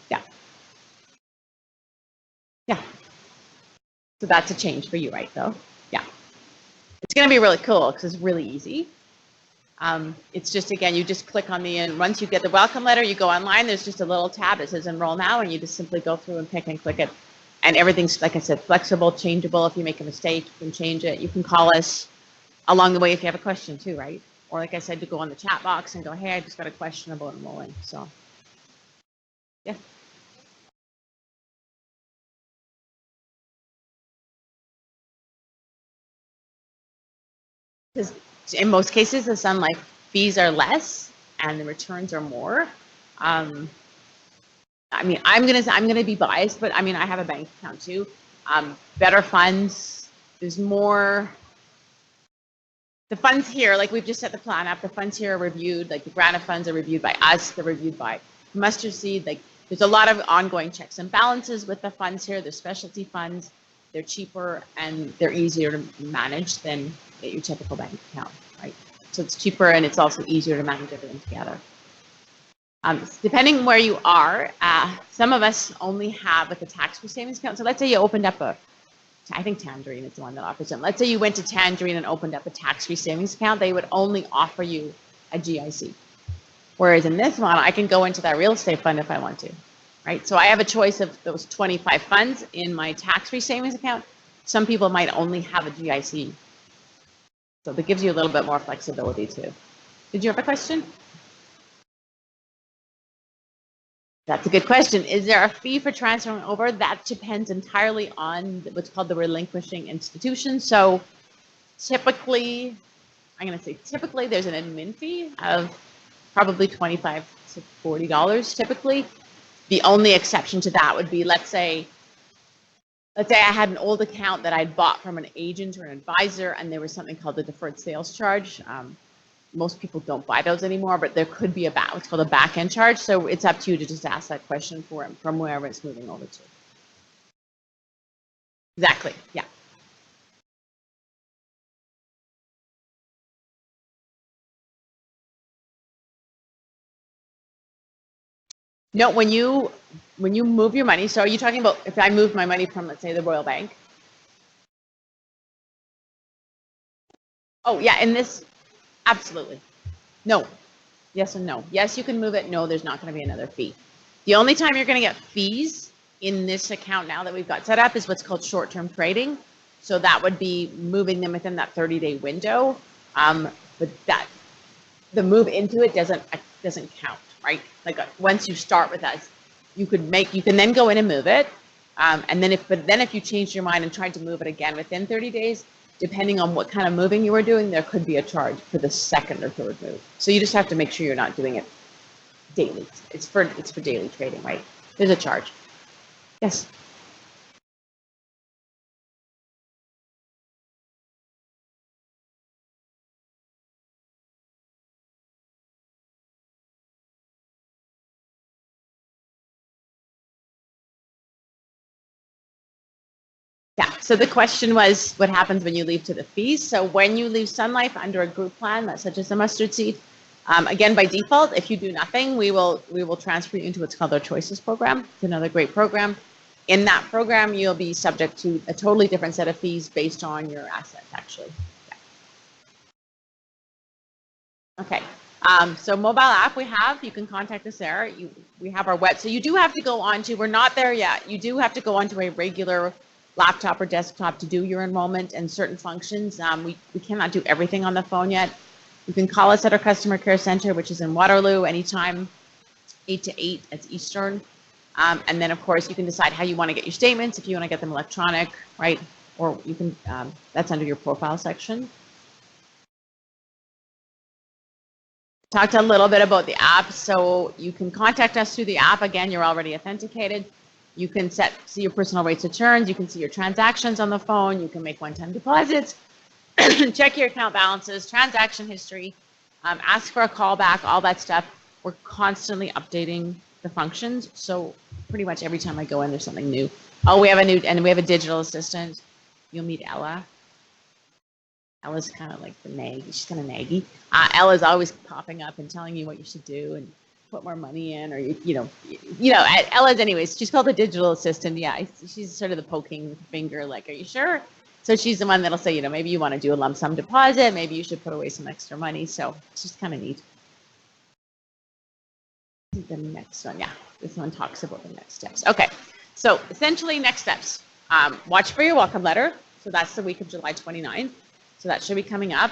[SPEAKER 2] Yeah. Yeah. So that's a change for you, right, though? Yeah. It's going to be really cool because it's really easy. It's just, again, you just click on once you get the welcome letter, you go online, there's just a little tab that says enroll now, and you just simply go through and pick and click it. And everything's, like I said, flexible, changeable. If you make a mistake, you can change it. You can call us. along the way if you have a question too, right? Or like I said, to go on the chat box and go, hey, I just got a question about enrolling. So, yeah. Because in most cases, the Sun Life fees are less and the returns are more. I mean, I'm gonna be biased, but I mean, I have a bank account too. Better funds. There's more. The funds here, like we've just set the plan up. The funds here are reviewed. Like the grant of funds are reviewed by us. They're reviewed by Mustard Seed. Like there's a lot of ongoing checks and balances with the funds here. They're specialty funds. They're cheaper and they're easier to manage than your typical bank account, right? So it's cheaper and it's also easier to manage everything together. Depending where you are, some of us only have like a tax-free savings account. So let's say you opened up I think Tangerine is the one that offers them. Let's say you went to Tangerine and opened up a tax-free savings account. They would only offer you a GIC. Whereas in this one, I can go into that real estate fund if I want to, right? So I have a choice of those 25 funds in my tax-free savings account. Some people might only have a GIC. So that gives you a little bit more flexibility too. Did you have a question? That's a good question. Is there a fee for transferring over? That depends entirely on what's called the relinquishing institution. So typically, I'm going to say typically there's an admin fee of probably $25 to $40 typically. The only exception to that would be, let's say I had an old account that I'd bought from an agent or an advisor, and there was something called the deferred sales charge. Most people don't buy those anymore, but there could be what's called a back end charge. So it's up to you to just ask that question for him from wherever it's moving over to. Exactly. Yeah. No, when you move your money, so are you talking about if I move my money from, let's say, the Royal Bank? Oh, yeah, in this, absolutely. No. Yes and no. Yes, you can move it. No, there's not going to be another fee. The only time you're going to get fees in this account now that we've got set up is what's called short-term trading. So that would be moving them within that 30-day window. But that the move into it doesn't count, right? Like once you start with us, you can then go in and move it. And then if you changed your mind and tried to move it again within 30 days, depending on what kind of moving you were doing, there could be a charge for the second or third move. So you just have to make sure you're not doing it daily. It's for daily trading, right? There's a charge. Yes. Yeah, so the question was what happens when you leave to the fees. So when you leave Sun Life under a group plan, that's such as the Mustard Seed, again, by default, if you do nothing, we will transfer you into what's called our Choices program. It's another great program. In that program, you'll be subject to a totally different set of fees based on your assets, actually. Yeah. Okay. So mobile app you can contact us there. We have our web. So you do have to go on to, we're not there yet. You do have to go onto a regular laptop or desktop to do your enrollment and certain functions. We cannot do everything on the phone yet. You can call us at our customer care center, which is in Waterloo, anytime 8 to 8, that's Eastern. And then of course you can decide how you want to get your statements, if you want to get them electronic, right? Or you can, that's under your profile section. Talked a little bit about the app. So you can contact us through the app. Again, you're already authenticated. You can see your personal rates of returns. You can see your transactions on the phone. You can make one-time deposits, check your account balances, transaction history, ask for a callback, all that stuff. We're constantly updating the functions. So pretty much every time I go in, there's something new. Oh, we have a digital assistant. You'll meet Ella. Ella's kind of like the nag. She's kind of naggy. Ella's always popping up and telling you what you should do and put more money in, or Ella's anyways. She's called a digital assistant. Yeah, she's sort of the poking finger, like, are you sure? So she's the one that'll say, maybe you want to do a lump sum deposit. Maybe you should put away some extra money. So it's just kind of neat. The next one, yeah, this one talks about the next steps. Okay, so essentially next steps. Watch for your welcome letter. So that's the week of July 29th. So that should be coming up.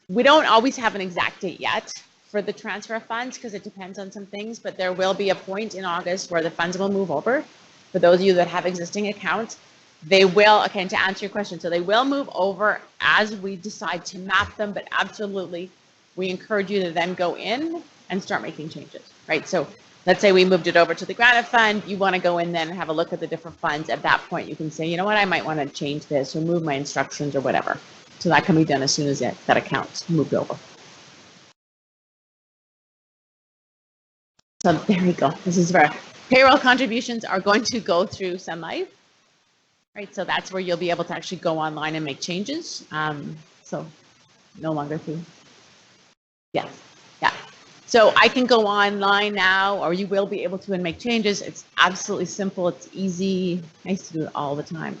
[SPEAKER 2] We don't always have an exact date yet for the transfer of funds because it depends on some things, but there will be a point in August where the funds will move over. For those of you that have existing accounts, they will, okay, to answer your question, so they will move over as we decide to map them, but absolutely, we encourage you to then go in and start making changes, right? So let's say we moved it over to the Granite Fund, you want to go in then and have a look at the different funds. At that point, you can say, you know what, I might want to change this or move my instructions or whatever. So that can be done as soon as that account's moved over. So there you go. This is where payroll contributions are going to go through Sun Life. Right, so that's where you'll be able to actually go online and make changes. So no longer through. Yes, yeah. So I can go online now, or you will be able to and make changes. It's absolutely simple. It's easy. I used to do it all the time.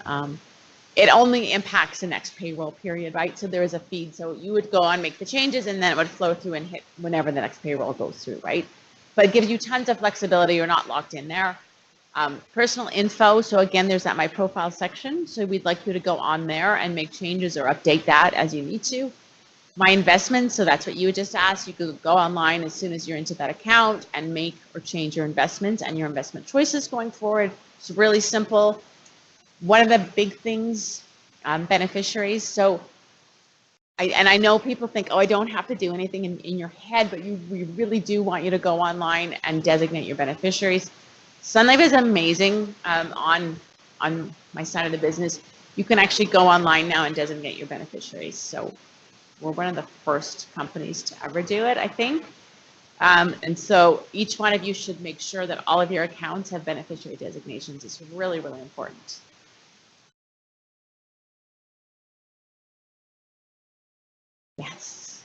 [SPEAKER 2] It only impacts the next payroll period, right? So there is a feed. So you would go on, make the changes, and then it would flow through and hit whenever the next payroll goes through, right? But it gives you tons of flexibility. You're not locked in there. Personal info. So again, there's that My Profile section. So we'd like you to go on there and make changes or update that as you need to. My investments. So that's what you would just ask. You could go online as soon as you're into that account and make or change your investments and your investment choices going forward. It's really simple. One of the big things, beneficiaries. So I know people think, oh, I don't have to do anything in your head, but we really do want you to go online and designate your beneficiaries. Sun Life is amazing on my side of the business. You can actually go online now and designate your beneficiaries. So we're one of the first companies to ever do it, I think. And so each one of you should make sure that all of your accounts have beneficiary designations. It's really, really important. Yes.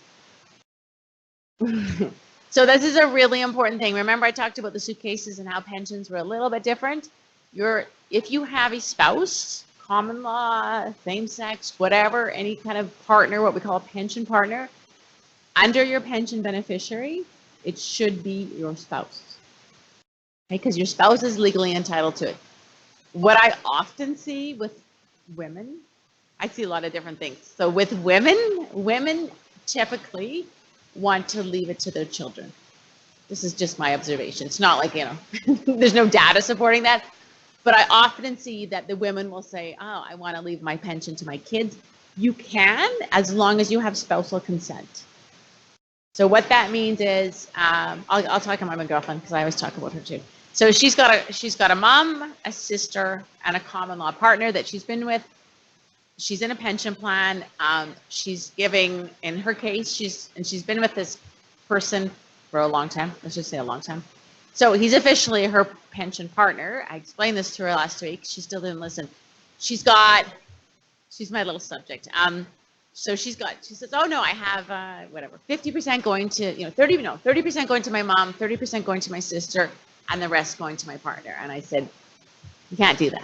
[SPEAKER 2] So this is a really important thing. Remember I talked about the suitcases and how pensions were a little bit different. If you have a spouse, common law, same sex, whatever, any kind of partner, what we call a pension partner, under your pension beneficiary, it should be your spouse. Okay, because your spouse is legally entitled to it. What I often see with women, I see a lot of different things. So with women typically want to leave it to their children. This is just my observation. It's not like, there's no data supporting that, but I often see that the women will say, oh, I want to leave my pension to my kids. You can, as long as you have spousal consent. So what that means is, I'll talk about my girlfriend because I always talk about her too. So she's got a mom, a sister, and a common law partner that she's been with. She's in a pension plan. She's giving, in her case, she's been with this person for a long time. Let's just say a long time. So he's officially her pension partner. I explained this to her last week. She still didn't listen. She's my little subject. So she says, oh no, I have whatever, 50% going to, 30% going to my mom, 30% going to my sister, and the rest going to my partner. And I said, you can't do that.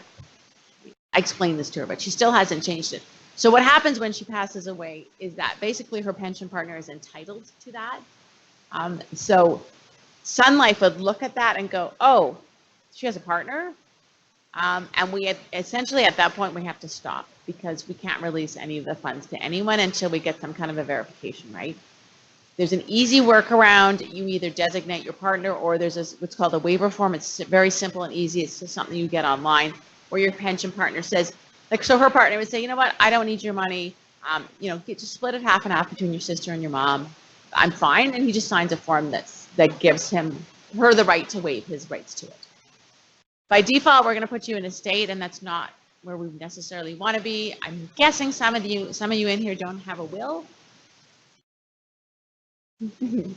[SPEAKER 2] I explained this to her, but she still hasn't changed it. So what happens when she passes away is that basically her pension partner is entitled to that. So Sun Life would look at that and go, oh, she has a partner. And we essentially at that point, we have to stop because we can't release any of the funds to anyone until we get some kind of a verification, right? There's an easy workaround. You either designate your partner or there's what's called a waiver form. It's very simple and easy. It's just something you get online where your pension partner says, so her partner would say, you know what, I don't need your money. Just split it half and half between your sister and your mom. I'm fine. And he just signs a form that gives her the right to waive his rights to it. By default, we're going to put you in a state, and that's not where we necessarily want to be. I'm guessing some of you in here don't have a will.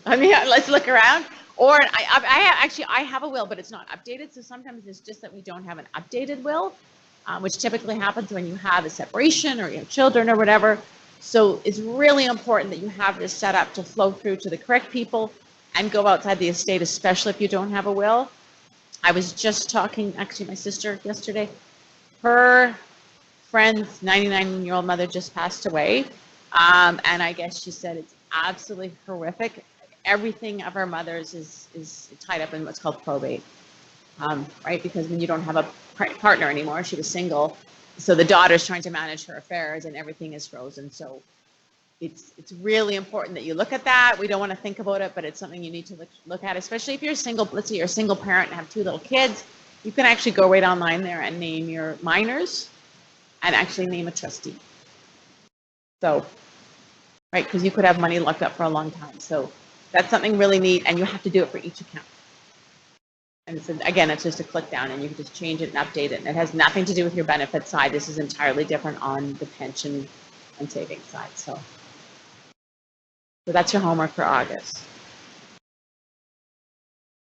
[SPEAKER 2] I mean, let's look around. Or I have a will, but it's not updated. So sometimes it's just that we don't have an updated will, which typically happens when you have a separation or you have children or whatever. So it's really important that you have this set up to flow through to the correct people and go outside the estate, especially if you don't have a will. I was just talking, actually, my sister yesterday. Her friend's 99-year-old mother just passed away. And I guess she said it's absolutely horrific. Everything of her mother's is tied up in what's called probate. right? Because when you don't have a partner anymore, she was single. So the daughter's trying to manage her affairs and everything is frozen. So it's really important that you look at that. We don't want to think about it, but it's something you need to look at, especially if you're single. Let's say you're a single parent and have 2 little kids. You can actually go right online there and name your minors and actually name a trustee. So, right, because you could have money locked up for a long time. So that's something really neat, and you have to do it for each account. And so again, it's just a click down and you can just change it and update it. And it has nothing to do with your benefit side. This is entirely different on the pension and savings side. So that's your homework for August.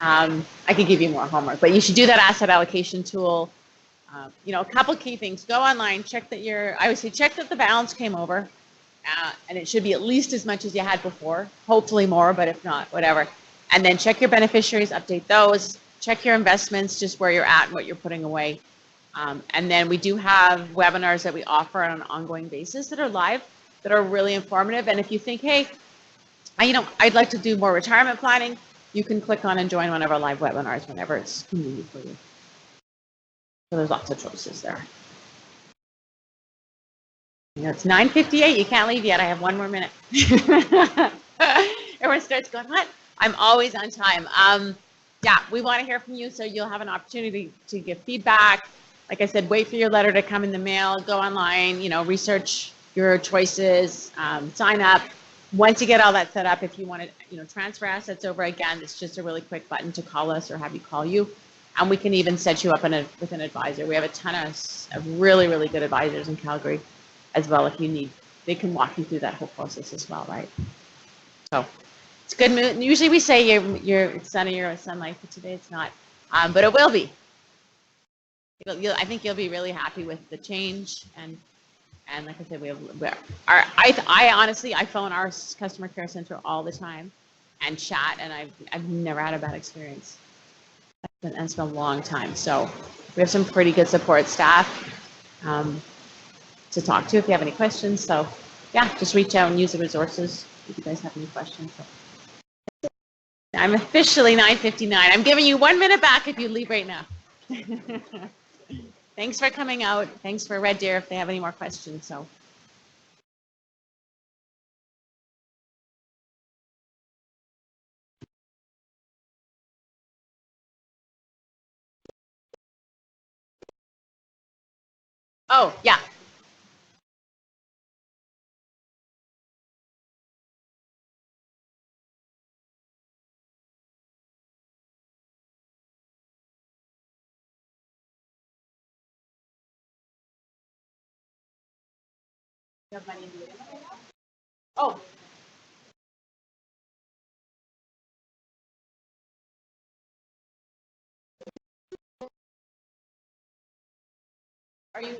[SPEAKER 2] I could give you more homework, but you should do that asset allocation tool. You know, a couple key things. Go online, check that I would say check that the balance came over, and it should be at least as much as you had before. Hopefully more, but if not, whatever. And then check your beneficiaries, update those. Check your investments, just where you're at and what you're putting away. And then we do have webinars that we offer on an ongoing basis that are live, that are really informative. And if you think, hey, I'd like to do more retirement planning, you can click on and join one of our live webinars whenever it's convenient for you. So there's lots of choices there. You know, it's 9:58. You can't leave yet. I have 1 more minute. Everyone starts going, what? I'm always on time. Yeah, we want to hear from you, so you'll have an opportunity to give feedback. Like I said, wait for your letter to come in the mail. Go online, you know, research your choices, sign up. Once you get all that set up, if you want to, you know, transfer assets over again, it's just a really quick button to call us or have you call you. And we can even set you up with an advisor. We have a ton of really, really good advisors in Calgary as well if you need. They can walk you through that whole process as well, right? So it's good. Usually we say you're sunny or sunlight, but today it's not. But it will be. I think you'll be really happy with the change. And like I said, I honestly, I phone our customer care center all the time and chat, and I've never had a bad experience. And it's been a long time. So we have some pretty good support staff to talk to if you have any questions. So yeah, just reach out and use the resources if you guys have any questions. So I'm officially 9:59. I'm giving you 1 minute back if you leave right now. Thanks for coming out. Thanks for Red Deer if they have any more questions. So. Oh, yeah. You have money in the right now? Oh. Are you